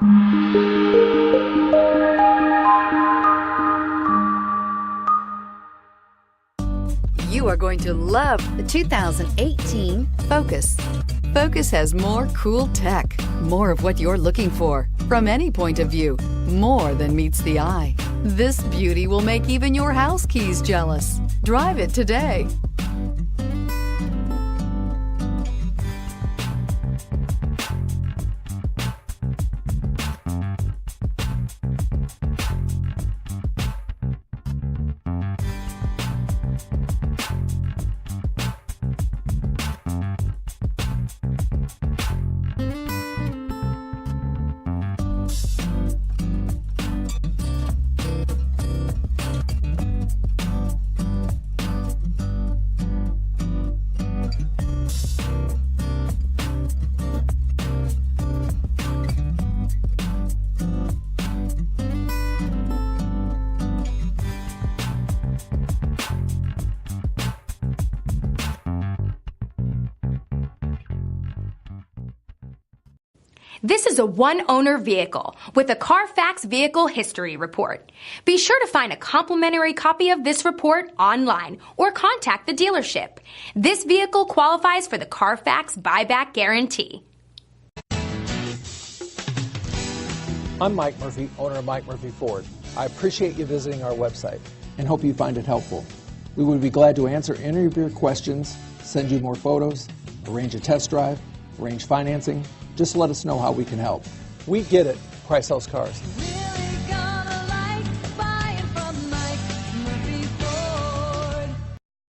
You are going to love the 2018 Focus. Focus has more cool tech, more of what you're looking for. From any point of view, more than meets the eye. This beauty will make even your house keys jealous. Drive it today. This is a one-owner vehicle with a Carfax Vehicle History Report. Be sure to find a complimentary copy of this report online or contact the dealership. This vehicle qualifies for the Carfax Buyback Guarantee. I'm Mike Murphy, owner of Mike Murphy Ford. I appreciate you visiting our website and hope you find it helpful. We would be glad to answer any of your questions, send you more photos, arrange a test drive, arrange financing. Just let us know how we can help. We get it. Price sells cars.